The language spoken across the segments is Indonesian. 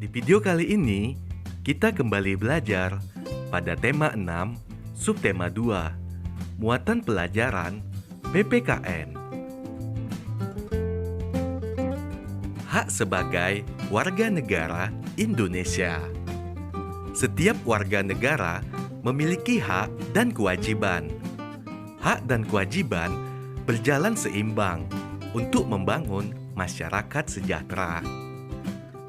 Di video kali ini, kita kembali belajar pada tema 6, subtema 2, muatan pelajaran PPKN. Hak sebagai warga negara Indonesia. Setiap warga negara memiliki hak dan kewajiban. Hak dan kewajiban berjalan seimbang untuk membangun masyarakat sejahtera.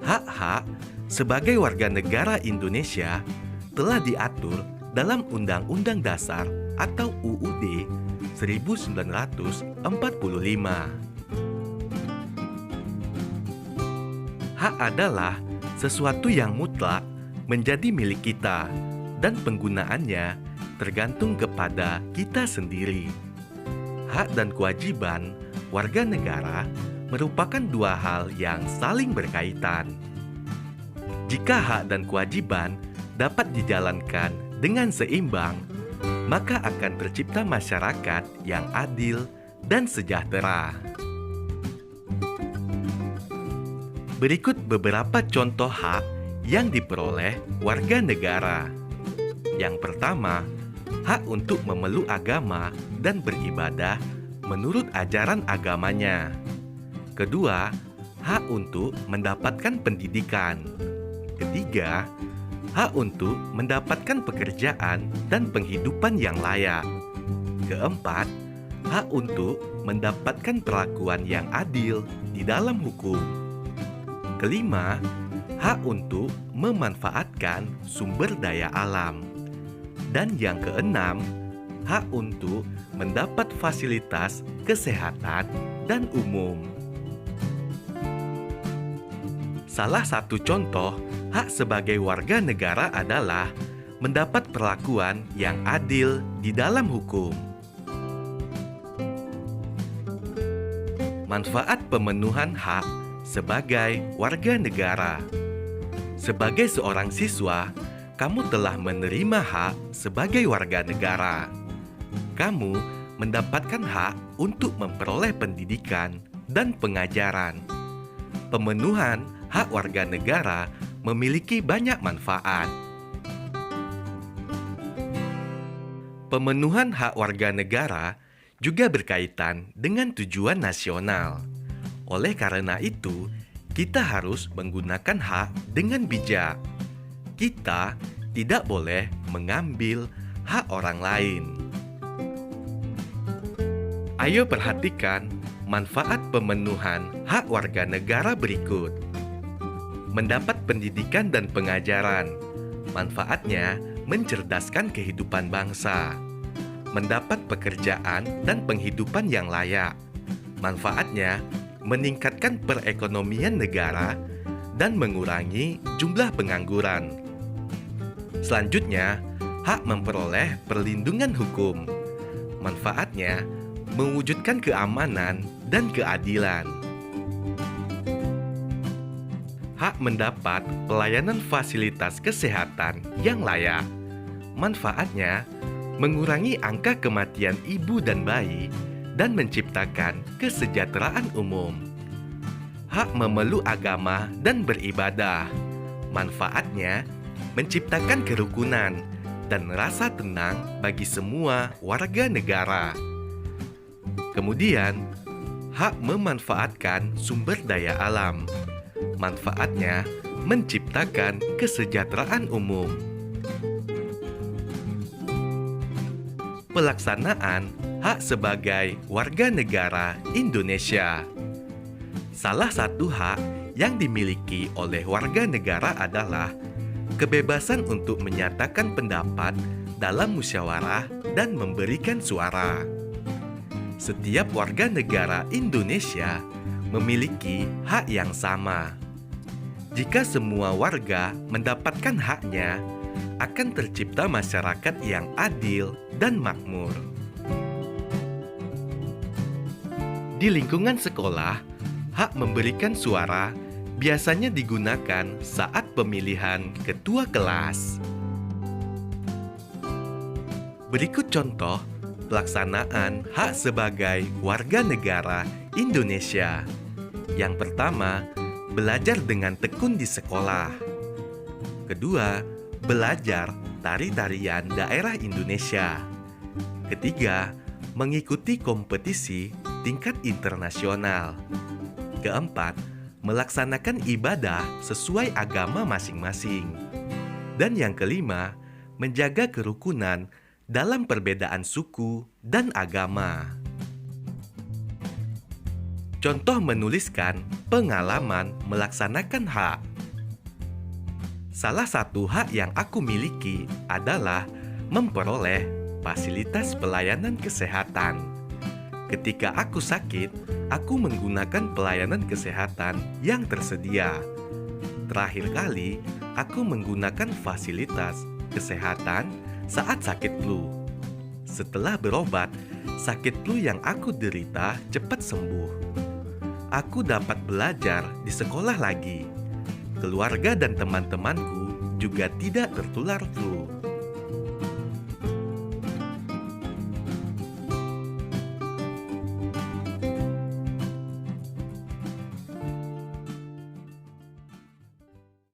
Hak-hak sebagai warga negara Indonesia telah diatur dalam Undang-Undang Dasar atau UUD 1945. Hak adalah sesuatu yang mutlak menjadi milik kita dan penggunaannya tergantung kepada kita sendiri. Hak dan kewajiban warga negara merupakan dua hal yang saling berkaitan. Jika hak dan kewajiban dapat dijalankan dengan seimbang, maka akan tercipta masyarakat yang adil dan sejahtera. Berikut beberapa contoh hak yang diperoleh warga negara. Yang pertama, hak untuk memeluk agama dan beribadah menurut ajaran agamanya. Kedua, hak untuk mendapatkan pendidikan. Ketiga, hak untuk mendapatkan pekerjaan dan penghidupan yang layak. Keempat, hak untuk mendapatkan perlakuan yang adil di dalam hukum. Kelima, hak untuk memanfaatkan sumber daya alam. Dan yang keenam, hak untuk mendapat fasilitas kesehatan dan umum. Salah satu contoh hak sebagai warga negara adalah mendapat perlakuan yang adil di dalam hukum. Manfaat pemenuhan hak sebagai warga negara. Sebagai seorang siswa, kamu telah menerima hak sebagai warga negara. Kamu mendapatkan hak untuk memperoleh pendidikan dan pengajaran. Pemenuhan hak warga negara memiliki banyak manfaat. Pemenuhan hak warga negara juga berkaitan dengan tujuan nasional. Oleh karena itu, kita harus menggunakan hak dengan bijak. Kita tidak boleh mengambil hak orang lain. Ayo perhatikan manfaat pemenuhan hak warga negara berikut. Mendapat pendidikan dan pengajaran. Manfaatnya mencerdaskan kehidupan bangsa. Mendapat pekerjaan dan penghidupan yang layak. Manfaatnya meningkatkan perekonomian negara dan mengurangi jumlah pengangguran. Selanjutnya, hak memperoleh perlindungan hukum. Manfaatnya mewujudkan keamanan dan keadilan. Hak mendapat pelayanan fasilitas kesehatan yang layak. Manfaatnya mengurangi angka kematian ibu dan bayi dan menciptakan kesejahteraan umum. Hak memeluk agama dan beribadah. Manfaatnya menciptakan kerukunan dan rasa tenang bagi semua warga negara. Kemudian, hak memanfaatkan sumber daya alam. Manfaatnya menciptakan kesejahteraan umum. Pelaksanaan hak sebagai warga negara Indonesia. Salah satu hak yang dimiliki oleh warga negara adalah kebebasan untuk menyatakan pendapat dalam musyawarah dan memberikan suara. Setiap warga negara Indonesia memiliki hak yang sama. Jika semua warga mendapatkan haknya, akan tercipta masyarakat yang adil dan makmur. Di lingkungan sekolah, hak memberikan suara biasanya digunakan saat pemilihan ketua kelas. Berikut contoh pelaksanaan hak sebagai warga negara Indonesia. Yang pertama, belajar dengan tekun di sekolah. Kedua, belajar tari-tarian daerah Indonesia. Ketiga, mengikuti kompetisi tingkat internasional. Keempat, melaksanakan ibadah sesuai agama masing-masing. Dan yang kelima, menjaga kerukunan dalam perbedaan suku dan agama. Contoh menuliskan pengalaman melaksanakan hak. Salah satu hak yang aku miliki adalah memperoleh fasilitas pelayanan kesehatan. Ketika aku sakit, aku menggunakan pelayanan kesehatan yang tersedia. Terakhir kali, aku menggunakan fasilitas kesehatan saat sakit flu. Setelah berobat, sakit flu yang aku derita cepat sembuh. Aku dapat belajar di sekolah lagi. Keluarga dan teman-temanku juga tidak tertular flu.